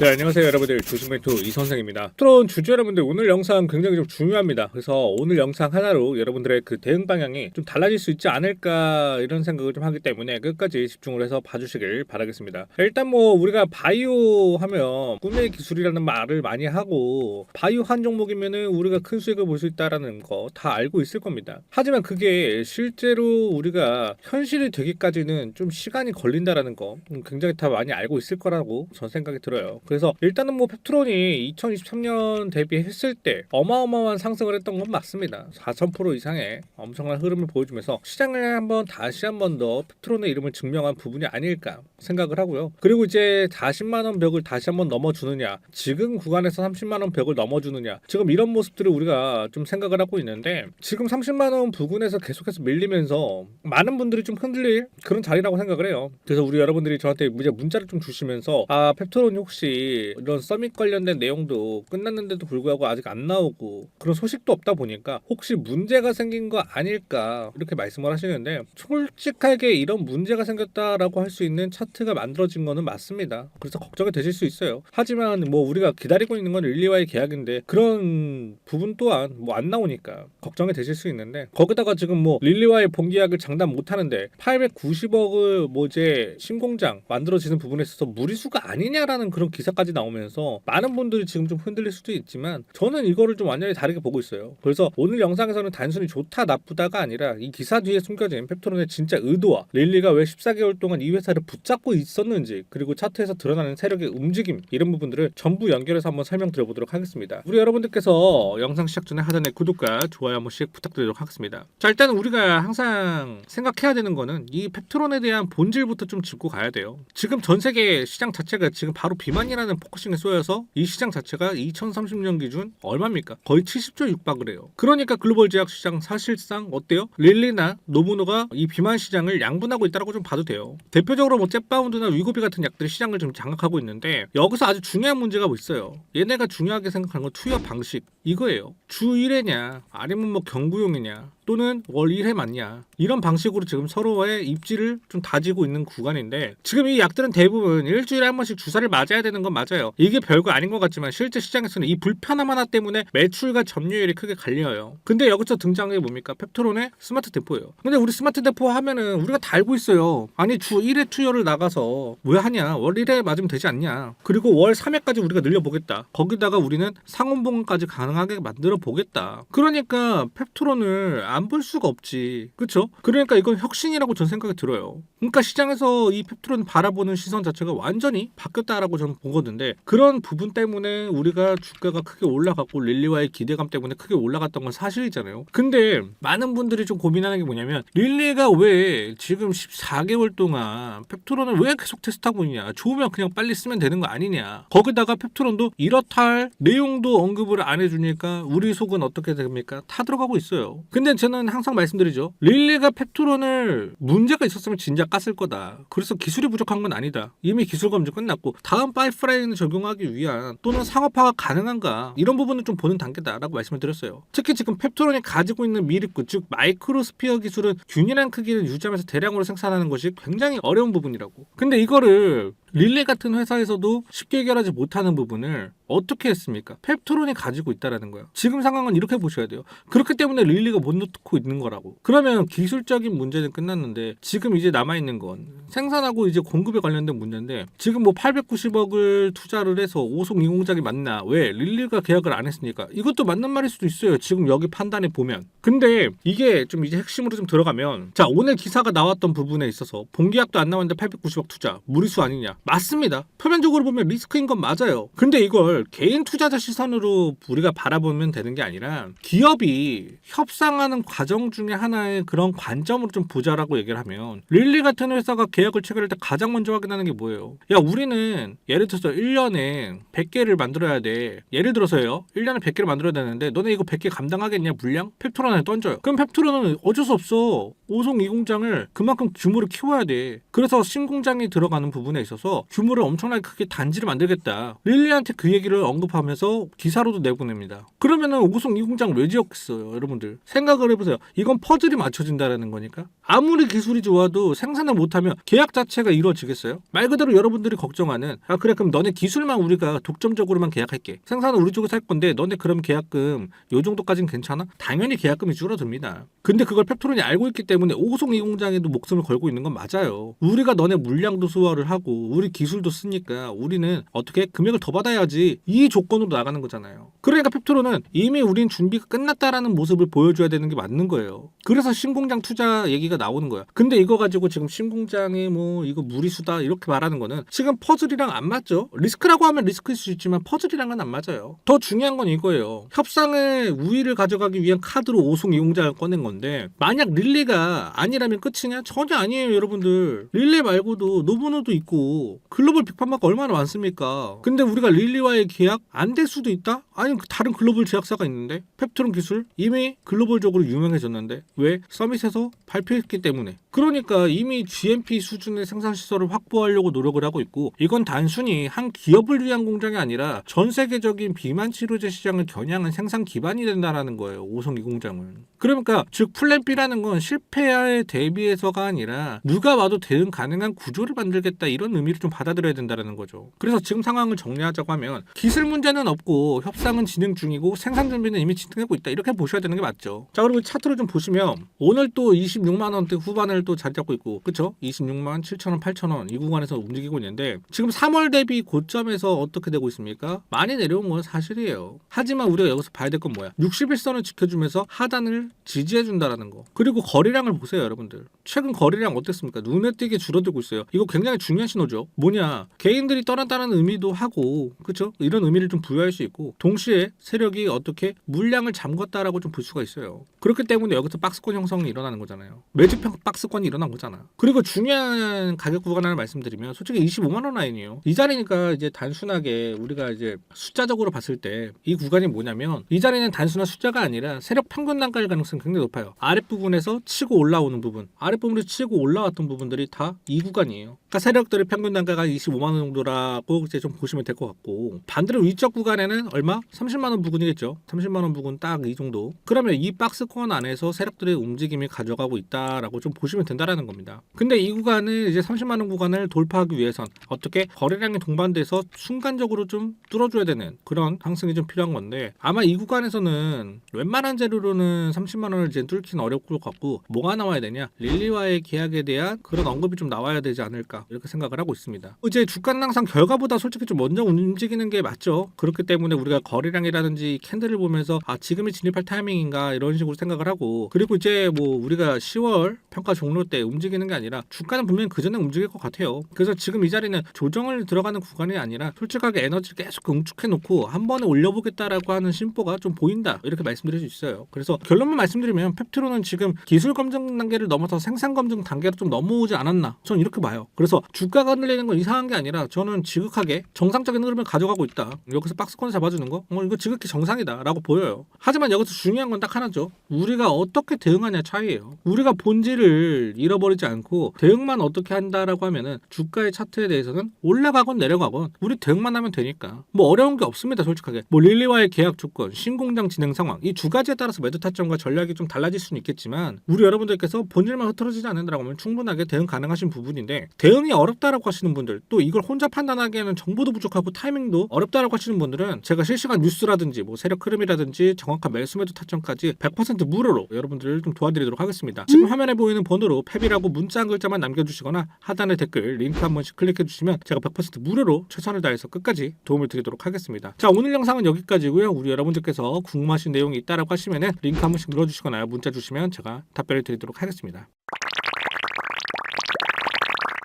네, 안녕하세요 여러분들, 주식멘토 이선생입니다. 트론 주주 여러분들, 오늘 영상 굉장히 좀 중요합니다. 그래서 오늘 영상 하나로 여러분들의 그 대응 방향이 좀 달라질 수 있지 않을까 이런 생각을 좀 하기 때문에 끝까지 집중을 해서 봐주시길 바라겠습니다. 일단 뭐 우리가 바이오 하면 꿈의 기술이라는 말을 많이 하고, 바이오 한 종목이면은 우리가 큰 수익을 볼 수 있다라는 거 다 알고 있을 겁니다. 하지만 그게 실제로 우리가 현실이 되기까지는 좀 시간이 걸린다라는 거 굉장히 다 많이 알고 있을 거라고 전 생각이 들어요. 그래서 일단은 뭐 펩트론이 2023년 대비했을 때 어마어마한 상승을 했던 건 맞습니다. 4000% 이상의 엄청난 흐름을 보여주면서 시장을 다시 한 번 더 펩트론의 이름을 증명한 부분이 아닐까 생각을 하고요. 그리고 이제 40만 원 벽을 다시 한번 넘어주느냐, 지금 구간에서 30만 원 벽을 넘어주느냐, 지금 이런 모습들을 우리가 좀 생각을 하고 있는데, 지금 30만 원 부근에서 계속해서 밀리면서 많은 분들이 좀 흔들릴 그런 자리라고 생각을 해요. 그래서 우리 여러분들이 저한테 이제 문자를 좀 주시면서, 펩트론이 혹시 이런 서밋 관련된 내용도 끝났는데도 불구하고 아직 안 나오고 그런 소식도 없다 보니까 혹시 문제가 생긴 거 아닐까 이렇게 말씀을 하시는데, 솔직하게 이런 문제가 생겼다라고 할 수 있는 차트가 만들어진 거는 맞습니다. 그래서 걱정이 되실 수 있어요. 하지만 뭐 우리가 기다리고 있는 건 릴리와의 계약인데, 그런 부분 또한 뭐 안 나오니까 걱정이 되실 수 있는데, 거기다가 지금 뭐 릴리와의 본계약을 장담 못 하는데 890억을 뭐 이제 신공장 만들어지는 부분에 있어서 무리수가 아니냐라는 그런 기사까지 나오면서 많은 분들이 지금 좀 흔들릴 수도 있지만, 저는 이거를 좀 완전히 다르게 보고 있어요. 그래서 오늘 영상에서는 단순히 좋다 나쁘다가 아니라 이 기사 뒤에 숨겨진 펩트론의 진짜 의도와 릴리가 왜 14개월 동안 이 회사를 붙잡고 있었는지, 그리고 차트에서 드러나는 세력의 움직임, 이런 부분들을 전부 연결해서 한번 설명드려보도록 하겠습니다. 우리 여러분들께서 영상 시작 전에 하단에 구독과 좋아요 한 번씩 부탁드리도록 하겠습니다. 자, 일단은 우리가 항상 생각해야 되는 거는 이 펩트론에 대한 본질부터 좀 짚고 가야 돼요. 지금 전 세계 시장 자체가 지금 바로 비만이라는 포커싱에 쏘여서 이 시장 자체가 2030년 기준 얼마입니까? 거의 70조 육박을 해요. 그러니까 글로벌 제약 시장 사실상 어때요? 릴리나 노브노가 이 비만 시장을 양분하고 있다고 좀 봐도 돼요. 대표적으로 뭐 잽바운드나 위고비 같은 약들이 시장을 좀 장악하고 있는데, 여기서 아주 중요한 문제가 뭐 있어요. 얘네가 중요하게 생각하는 건 투여 방식 이거예요. 주 1회냐 아니면 뭐 경구용이냐 또는 월 1회 맞냐, 이런 방식으로 지금 서로의 입지를 좀 다지고 있는 구간인데, 지금 이 약들은 대부분 일주일에 한 번씩 주사를 맞아야 되는 건 맞아요. 이게 별거 아닌 것 같지만 실제 시장에서는 이 불편함 하나 때문에 매출과 점유율이 크게 갈려요. 근데 여기서 등장한 게 뭡니까? 펩트론의 스마트 대포예요. 근데 우리 스마트 대포 하면은 우리가 다 알고 있어요. 아니 주 1회 투여를 나가서 왜 하냐, 월 1회 맞으면 되지 않냐, 그리고 월 3회까지 우리가 늘려보겠다, 거기다가 우리는 상온봉까지 가능하게 만들어 보겠다. 그러니까 펩트론을 안 볼 수가 없지, 그쵸? 그러니까 이건 혁신이라고 전 생각이 들어요. 그러니까 시장에서 이 펩트론 바라보는 시선 자체가 완전히 바뀌었다라고 저는 보거든요. 그런 부분 때문에 우리가 주가가 크게 올라갔고 릴리와의 기대감 때문에 크게 올라갔던 건 사실이잖아요. 근데 많은 분들이 좀 고민하는 게 뭐냐면, 릴리가 왜 지금 14개월 동안 펩트론을 왜 계속 테스트하고 있냐, 좋으면 그냥 빨리 쓰면 되는 거 아니냐, 거기다가 펩트론도 이렇다 할 내용도 언급을 안 해주니까 우리 속은 어떻게 됩니까? 타 들어가고 있어요. 근데 저는 항상 말씀드리죠. 릴리가 펩트론을 문제가 있었으면 진작 깠을 거다. 그래서 기술이 부족한 건 아니다. 이미 기술 검증 끝났고 다음 파이프라인을 적용하기 위한 또는 상업화가 가능한가, 이런 부분을 좀 보는 단계다라고 말씀을 드렸어요. 특히 지금 펩트론이 가지고 있는 미립구, 즉 마이크로스피어 기술은 균일한 크기를 유지하면서 대량으로 생산하는 것이 굉장히 어려운 부분이라고. 근데 이거를 릴리 같은 회사에서도 쉽게 해결하지 못하는 부분을 어떻게 했습니까? 펩트론이 가지고 있다라는 거예요. 지금 상황은 이렇게 보셔야 돼요. 그렇기 때문에 릴리가 못 넣고 있는 거라고. 그러면 기술적인 문제는 끝났는데, 지금 이제 남아있는 건 생산하고 이제 공급에 관련된 문제인데, 지금 뭐 890억을 투자를 해서 오송 인공작이 맞나? 왜? 릴리가 계약을 안 했으니까. 이것도 맞는 말일 수도 있어요. 지금 여기 판단해 보면. 근데 이게 좀 이제 핵심으로 좀 들어가면, 자, 오늘 기사가 나왔던 부분에 있어서 본계약도 안 나왔는데 890억 투자 무리수 아니냐? 맞습니다. 표면적으로 보면 리스크인 건 맞아요. 근데 이걸 개인 투자자 시선으로 우리가 바라보면 되는 게 아니라, 기업이 협상하는 과정 중에 하나의 그런 관점으로 좀 보자라고 얘기를 하면, 릴리 같은 회사가 계약을 체결할 때 가장 먼저 확인하는 게 뭐예요? 야, 우리는 예를 들어서 1년에 100개를 만들어야 돼. 예를 들어서요. 1년에 100개를 만들어야 되는데 너네 이거 100개 감당하겠냐, 물량? 펩트론에 던져요. 그럼 펩트론은 어쩔 수 없어. 오송 2공장을 그만큼 규모를 키워야 돼. 그래서 신공장이 들어가는 부분에 있어서 해서 규모를 엄청나게 크게 단지를 만들겠다. 릴리한테 그 얘기를 언급하면서 기사로도 내보냅니다. 그러면은 오송 이 공장 왜 지었겠어요, 여러분들? 생각을 해보세요. 이건 퍼즐이 맞춰진다라는 거니까. 아무리 기술이 좋아도 생산을 못하면 계약 자체가 이루어지겠어요? 말 그대로 여러분들이 걱정하는 그래 그럼 너네 기술만 우리가 독점적으로만 계약할게. 생산은 우리 쪽에서 할 건데 너네 그럼 계약금 요 정도까지는 괜찮아? 당연히 계약금이 줄어듭니다. 근데 그걸 펩토론이 알고 있기 때문에 오송 이 공장에도 목숨을 걸고 있는 건 맞아요. 우리가 너네 물량도 소화를 하고 우리 기술도 쓰니까 우리는 어떻게 금액을 더 받아야지 이 조건으로 나가는 거잖아요. 그러니까 펩토론은 이미 우린 준비가 끝났다라는 모습을 보여줘야 되는 게 맞는 거예요. 그래서 신공장 투자 얘기가 나오는 거야. 근데 이거 가지고 지금 신공장이 뭐 이거 무리수다 이렇게 말하는 거는 지금 퍼즐이랑 안 맞죠. 리스크라고 하면 리스크일 수 있지만 퍼즐이랑은 안 맞아요. 더 중요한 건 이거예요. 협상의 우위를 가져가기 위한 카드로 오송 이 공장을 꺼낸 건데 만약 릴리가 아니라면 끝이냐? 전혀 아니에요, 여러분들. 릴리 말고도 노브노도 있고 글로벌 빅판마가 얼마나 많습니까? 근데 우리가 릴리와의 계약 안 될 수도 있다? 아니 다른 글로벌 제약사가 있는데 펩토론 기술 이미 글로벌적으로 유명해졌는데 왜? 서밋에서 발표했기 때문에. 그러니까 이미 GMP 수준의 생산시설을 확보하려고 노력을 하고 있고 이건 단순히 한 기업을 위한 공장이 아니라 전 세계적인 비만 치료제 시장을 겨냥한 생산 기반이 된다는 거예요. 오송 이 공장은. 그러니까 즉 플랜 B라는 건 실패에 대비해서가 아니라 누가 와도 대응 가능한 구조를 만들겠다 이런 의미를 좀 받아들여야 된다는 거죠. 그래서 지금 상황을 정리하자고 하면 기술 문제는 없고 협상은 진행 중이고 생산 준비는 이미 진행하고 있다 이렇게 보셔야 되는 게 맞죠. 자 그리고 차트를 좀 보시면 오늘 또 26만 원대 후반을 또 자리 잡고 있고 그쵸? 26만 7천 원 8천 원 이 구간에서 움직이고 있는데 지금 3월 대비 고점에서 어떻게 되고 있습니까? 많이 내려온 건 사실이에요. 하지만 우리가 여기서 봐야 될 건 뭐야? 61선을 지켜주면서 하단을 지지해준다라는 거. 그리고 거래량을 보세요, 여러분들. 최근 거래량 어땠습니까? 눈에 띄게 줄어들고 있어요. 이거 굉장히 중요한 신호죠. 뭐냐? 개인들이 떠났다는 의미도 하고, 그렇죠? 이런 의미를 좀 부여할 수 있고, 동시에 세력이 어떻게 물량을 잠궜다라고 좀 볼 수가 있어요. 그렇기 때문에 여기서 박스권 형성이 일어나는 거잖아요. 매집형 박스권이 일어난 거잖아. 그리고 중요한 가격 구간을 말씀드리면, 솔직히 25만 원 라인이에요. 이 자리니까 이제 단순하게 우리가 이제 숫자적으로 봤을 때 이 구간이 뭐냐면, 이 자리는 단순한 숫자가 아니라 세력 평균 단가일 가능성이 굉장히 높아요. 아랫부분에서 치고 올라오는 부분, 아랫부분에서 치고 올라왔던 부분들이 다 이 구간이에요. 그러니까 세력들의 평균 단가가 25만 원 정도라고 이제 좀 보시면 될 것 같고 반대로 위쪽 구간에는 얼마? 30만 원 부근이겠죠. 30만 원 부근 딱 이 정도. 그러면 이 박스권 안에서 세력들의 움직임이 가져가고 있다라고 좀 보시면 된다라는 겁니다. 근데 이 구간을 이제 30만 원 구간을 돌파하기 위해선 어떻게 거래량이 동반돼서 순간적으로 좀 뚫어줘야 되는 그런 상승이 좀 필요한 건데 아마 이 구간에서는 웬만한 재료로는 30만 원을 이제 뚫기는 어려울 것 같고 뭐가 나와야 되냐? 릴리와의 계약에 대한 그런 언급이 좀 나와야 되지 않을까 이렇게 생각을 하고 있습니다. 이제 주가는 항상 결과보다 솔직히 좀 먼저 움직이는 게 맞죠. 그렇기 때문에 우리가 거래량이라든지 캔들을 보면서 지금이 진입할 타이밍인가 이런 식으로 생각을 하고 그리고 이제 뭐 우리가 10월 평가 종료 때 움직이는 게 아니라 주가는 분명히 그 전에 움직일 것 같아요. 그래서 지금 이 자리는 조정을 들어가는 구간이 아니라 솔직하게 에너지를 계속 응축해 놓고 한 번에 올려보겠다라고 하는 심보가 좀 보인다 이렇게 말씀드릴 수 있어요. 그래서 결론만 말씀드리면 펩트론은 지금 기술 검증 단계를 넘어서 생산 검증 단계로 좀 넘어오지 않았나 저는 이렇게 봐요. 그래서 주가가 흔들리는 건 이상한 게 아니라 저는 지극하게 정상적인 흐름을 가져가고 있다. 여기서 박스권 잡아주는 거 이거 지극히 정상이다 라고 보여요. 하지만 여기서 중요한 건 딱 하나죠. 우리가 어떻게 대응하냐 차이예요. 우리가 본질을 잃어버리지 않고 대응만 어떻게 한다라고 하면은 주가의 차트에 대해서는 올라가건 내려가건 우리 대응만 하면 되니까 뭐 어려운 게 없습니다. 솔직하게 뭐 릴리와의 계약 조건, 신공장 진행 상황 이 두 가지에 따라서 매도 타점과 전략이 좀 달라질 수는 있겠지만 우리 여러분들께서 본질만 흐트러지지 않는다라고 하면 충분하게 대응 가능하신 부분인데 대응이 어렵다라고 하시는 분들 또 이걸 혼자 판단하기에는 정보도 부족하고 타이밍도 어렵다라고 하시는 분들은 제가 실시간 뉴스라든지 뭐 세력 흐름이라든지 정확한 매수 매도 타점까지 100% 무료로 여러분들을 좀 도와드리도록 하겠습니다. 지금 화면에 보이는 번호로 펩이라고 문자 한 글자만 남겨주시거나 하단의 댓글 링크 한 번씩 클릭해 주시면 제가 100% 무료로 최선을 다해서 끝까지 도움을 드리도록 하겠습니다. 자 오늘 영상은 여기까지고요. 우리 여러분들께서 궁금하신 내용이 있다라고 하시면은 링크 한 번씩 눌러주시거나 문자 주시면 제가 답변을 드리도록 하겠습니다.